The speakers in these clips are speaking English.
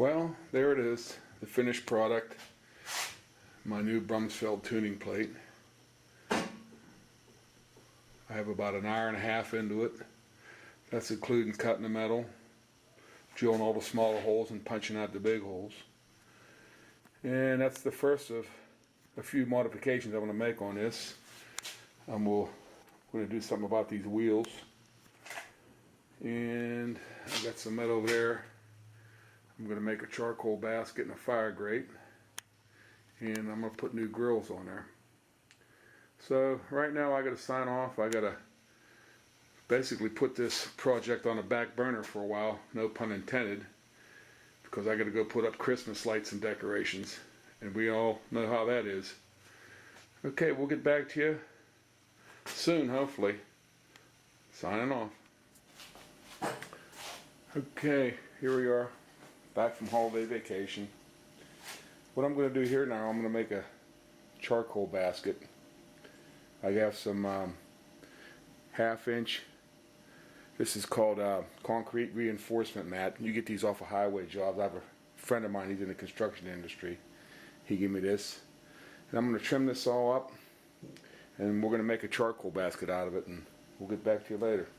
Well, there it is, the finished product, my new Newbraunfels tuning plate. I have about an hour and a half into it. That's including cutting the metal, drilling all the smaller holes and punching out the big holes. And that's the first of a few modifications I'm going to make on this. I'm going to do something about these wheels. And I've got some metal there. I'm going to make a charcoal basket and a fire grate, and I'm going to put new grills on there. So right now I got to sign off. I got to basically put this project on a back burner for a while, no pun intended, because I got to go put up Christmas lights and decorations, and we all know how that is. Okay, we'll get back to you soon, hopefully. Signing off. Okay, here we are. Back from holiday vacation. What I'm going to do here now, I'm going to make a charcoal basket. I have some 1/2 inch. This is called concrete reinforcement mat. You get these off of highway jobs. I have a friend of mine, he's in the construction industry. He gave me this. And I'm going to trim this all up, and we're going to make a charcoal basket out of it, and we'll get back to you later.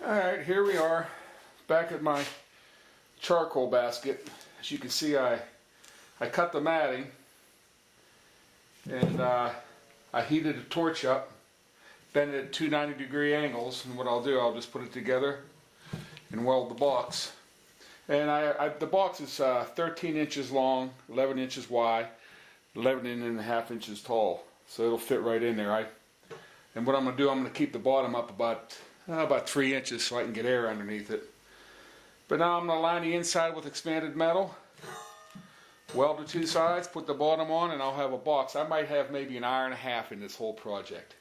Alright, here we are, back at my charcoal basket. As you can see, I cut the matting, and I heated a torch up, bent it at 290-degree angles, and what I'll do, I'll just put it together and weld the box. And the box is 13 inches long, 11 inches wide, 11.5 inches tall, so it'll fit right in there. And what I'm going to do, I'm going to keep the bottom up about 3 inches so I can get air underneath it. But now I'm going to line the inside with expanded metal, weld the two sides, put the bottom on, and I'll have a box. I might have maybe an hour and a half in this whole project.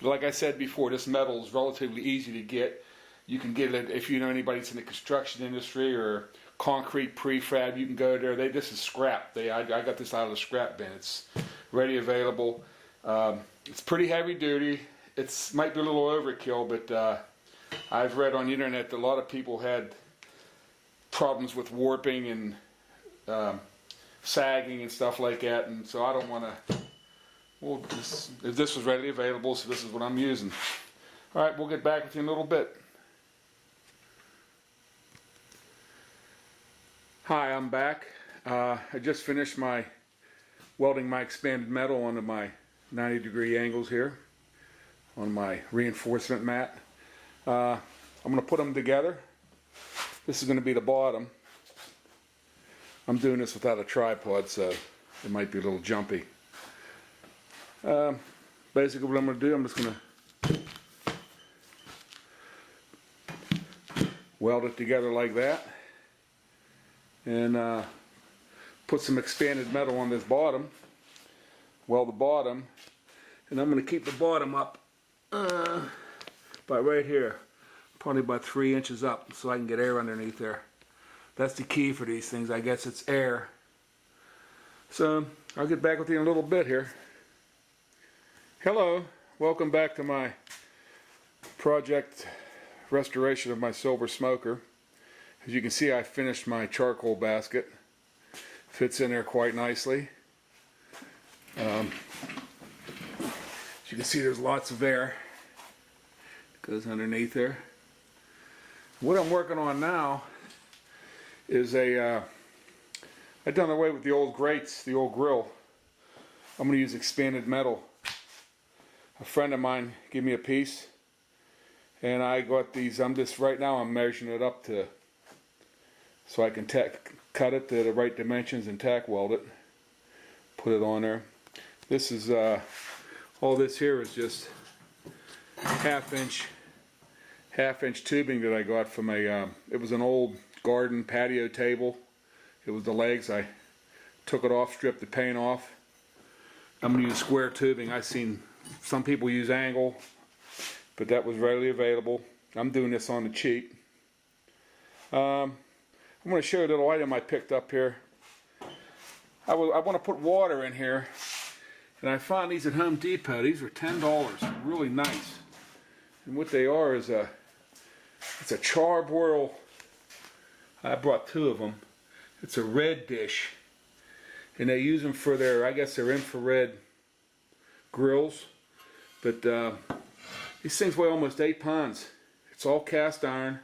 Like I said before, this metal is relatively easy to get. You can get it if you know anybody that's in the construction industry or concrete prefab. You can go there. This is scrap. I got this out of the scrap bin. It's ready, available. It's pretty heavy duty. It might be a little overkill, but I've read on the internet that a lot of people had problems with warping and sagging and stuff like that, and so I don't want to. Well, if this was readily available, so this is what I'm using. All right, we'll get back with you in a little bit. Hi, I'm back. I just finished welding my expanded metal onto my 90-degree angles here on my reinforcement mat. I'm going to put them together. This is going to be the bottom. I'm doing this without a tripod, so it might be a little jumpy. Basically what I'm going to do, I'm just going to weld it together like that, and put some expanded metal on this bottom, weld the bottom, and I'm going to keep the bottom up by right here, probably about 3 inches up, so I can get air underneath there. That's the key for these things, I guess. It's air. So I'll get back with you in a little bit here. Hello, welcome back to my project restoration of my silver smoker. As you can see, I finished my charcoal basket. Fits in there quite nicely. As you can see, there's lots of air. Goes underneath there. What I'm working on now is I've done away with the old grates, the old grill. I'm going to use expanded metal. A friend of mine gave me a piece, and I got these. Right now I'm measuring it up so I can cut it to the right dimensions and tack weld it. Put it on there. This is all this here is just 1/2 inch tubing that I got from it was an old garden patio table. It was the legs. I took it off, stripped the paint off. I'm going to use square tubing. I've seen some people use angle, but that was readily available. I'm doing this on the cheap. I'm going to show you a little item I picked up here. I want to put water in here, and I found these at Home Depot. These are $10, really nice. And what they are is it's a charbroil. I brought 2 of them. It's a red dish, and they use them for their, I guess, their infrared grills. But these things weigh almost 8 pounds. It's all cast iron,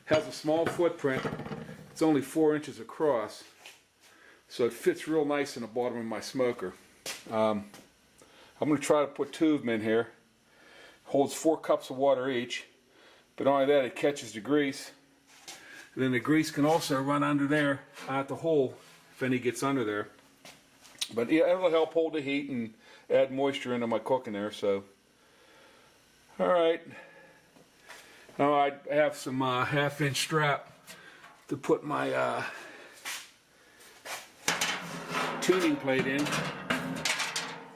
has a small footprint. It's only 4 inches across, so it fits real nice in the bottom of my smoker. I'm going to try to put 2 of them in here. Holds 4 cups of water each, but not only that, it catches the grease. And then the grease can also run under there out the hole if any gets under there. But yeah, it'll help hold the heat and add moisture into my cooking there. So, all right. Now I have some half-inch strap to put my tuning plate in.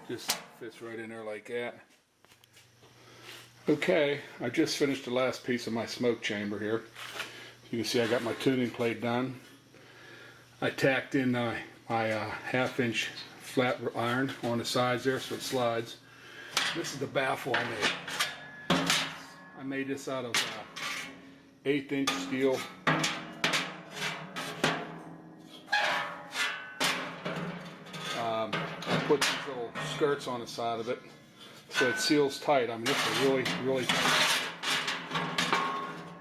Just fits right in there like that. Okay, I just finished the last piece of my smoke chamber here. You can see I got my tuning plate done. I tacked in my half-inch flat iron on the sides there so it slides. This is the baffle I made. I made this out of 1/8-inch steel. I put these little skirts on the side of it so it seals tight. I mean, this is really, really tight.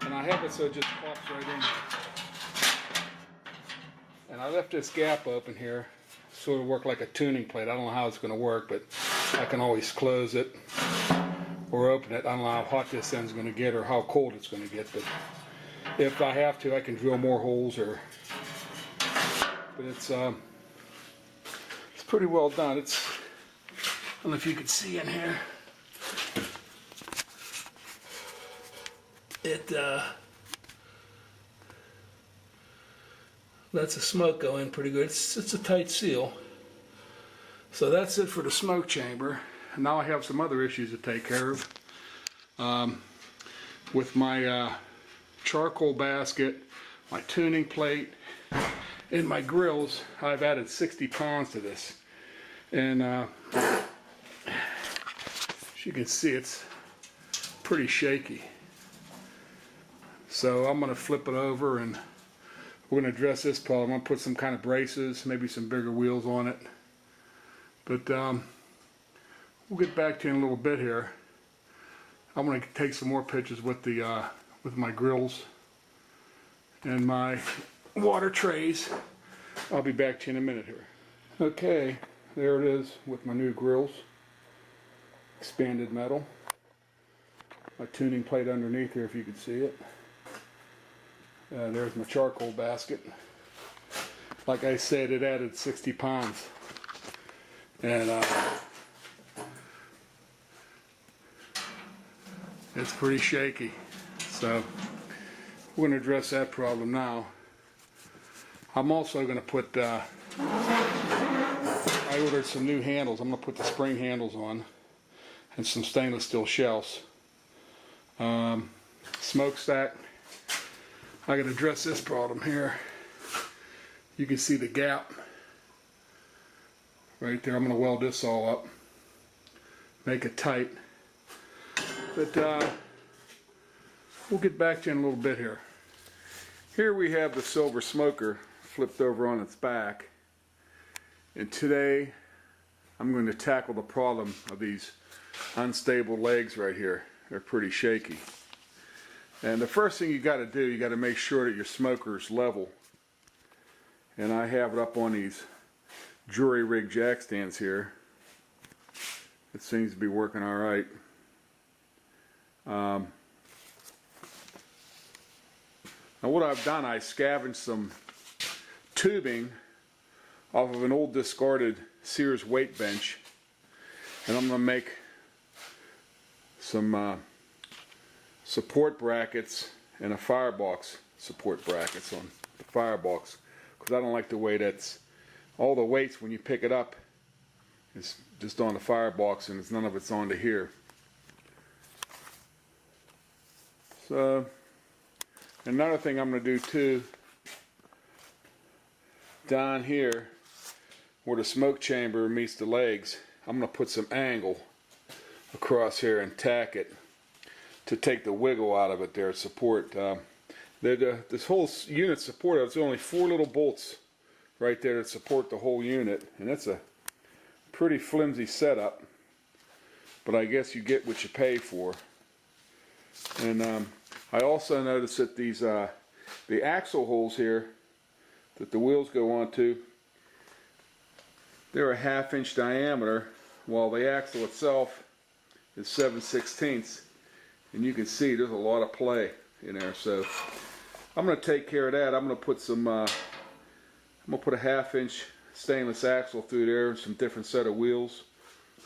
And I have it so it just pops right in there. And I left this gap open here, sort of work like a tuning plate. I don't know how it's going to work, but I can always close it or open it. I don't know how hot this end's going to get or how cold it's going to get, but if I have to, I can drill more holes. But it's pretty well done. I don't know if you can see in here. It lets the smoke go in pretty good. It's a tight seal. So that's it for the smoke chamber. Now I have some other issues to take care of. With my charcoal basket, my tuning plate, and my grills, I've added 60 pounds to this. And as you can see, it's pretty shaky. So I'm going to flip it over and we're going to address this problem. I'm going to put some kind of braces, maybe some bigger wheels on it. But we'll get back to you in a little bit here. I'm going to take some more pictures with my grills and my water trays. I'll be back to you in a minute here. Okay, there it is with my new grills. Expanded metal. My tuning plate underneath here if you can see it. There's my charcoal basket. Like I said, it added 60 pounds. And it's pretty shaky. So we're going to address that problem now. I'm also going to put, I ordered some new handles. I'm going to put the spring handles on and some stainless steel shells. Smokestack. I got to address this problem here. You can see the gap right there. I'm going to weld this all up, make it tight. But we'll get back to you in a little bit here. Here we have the silver smoker flipped over on its back. And today I'm going to tackle the problem of these unstable legs right here. They're pretty shaky. And the first thing you got to do, you got to make sure that your smoker is level. And I have it up on these jury rig jack stands here. It seems to be working all right. Now what I've done, I scavenged some tubing off of an old discarded Sears weight bench, and I'm going to make some support brackets and a firebox support brackets on the firebox, because I don't like the way that's all the weights when you pick it up is just on the firebox and none of it's onto here. So another thing I'm going to do too, down here where the smoke chamber meets the legs, I'm going to put some angle across here and tack it to take the wiggle out of it there, support. This whole unit supported, it's only 4 little bolts right there to support the whole unit, and it's a pretty flimsy setup, but I guess you get what you pay for. And I also noticed that these the axle holes here that the wheels go onto, they're a 1/2 inch diameter, while the axle itself is 7/16, and you can see there's a lot of play in there. So I'm going to take care of that. I'm going to put some I'm going to put a 1/2 inch stainless axle through there and some different set of wheels.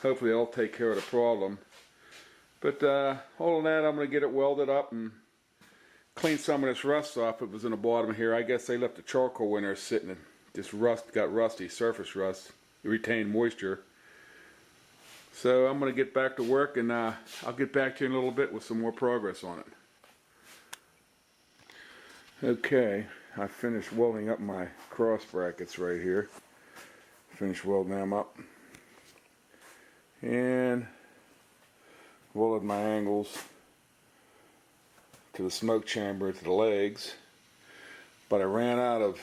Hopefully that'll take care of the problem. But other than that, I'm going to get it welded up and clean some of this rust off. It was in the bottom here. I guess they left the charcoal in there sitting, and this rust got rusty, surface rust. It retained moisture. So I'm going to get back to work, and I'll get back to you in a little bit with some more progress on it. Okay, I finished welding up my cross brackets right here. Finished welding them up. And welded my angles to the smoke chamber, to the legs. But I ran out of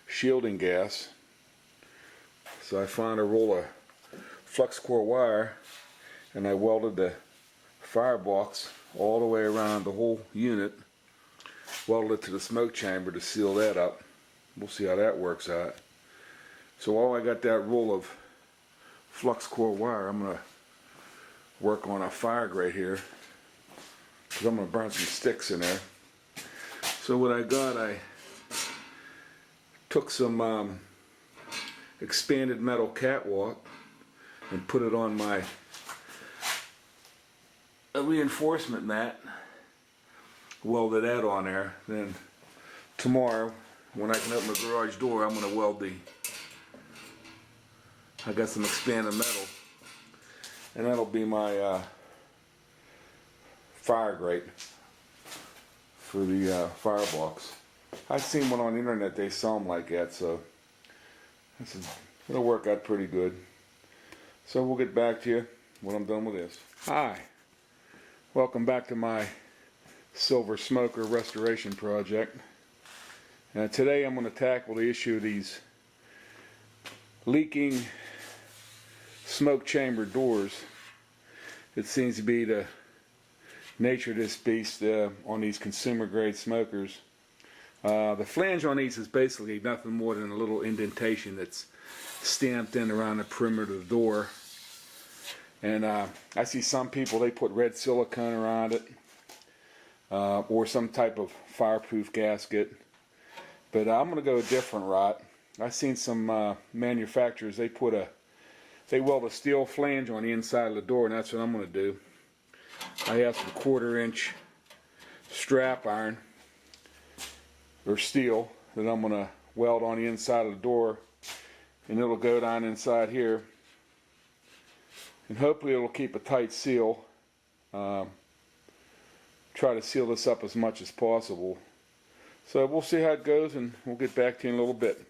shielding gas. So I found a roll of flux core wire, and I welded the firebox all the way around the whole unit. Welded it to the smoke chamber to seal that up. We'll see how that works out. So while I got that roll of flux core wire, I'm going to work on a fire grate here, because I'm going to burn some sticks in there. So what I got, I took some expanded metal catwalk and put it on my reinforcement mat, welded that on there. Then tomorrow, when I can open the garage door, I'm going to weld I got some expanded metal, and that'll be my fire grate for the firebox. I've seen one on the internet, they sell them like that, so it'll work out pretty good. So we'll get back to you when I'm done with this. Hi, welcome back to my silver smoker restoration project. Today I'm going to tackle the issue of these leaking smoke chamber doors. It seems to be the nature of this beast on these consumer grade smokers. The flange on these is basically nothing more than a little indentation that's stamped in around the perimeter of the door. And I see some people, they put red silicone around it, or some type of fireproof gasket. But I'm going to go a different route. I've seen some manufacturers, they weld a steel flange on the inside of the door, and that's what I'm going to do. I have some 1/4 inch strap iron, or steel, that I'm going to weld on the inside of the door, and it'll go down inside here, and hopefully it'll keep a tight seal. Try to seal this up as much as possible. So we'll see how it goes, and we'll get back to you in a little bit.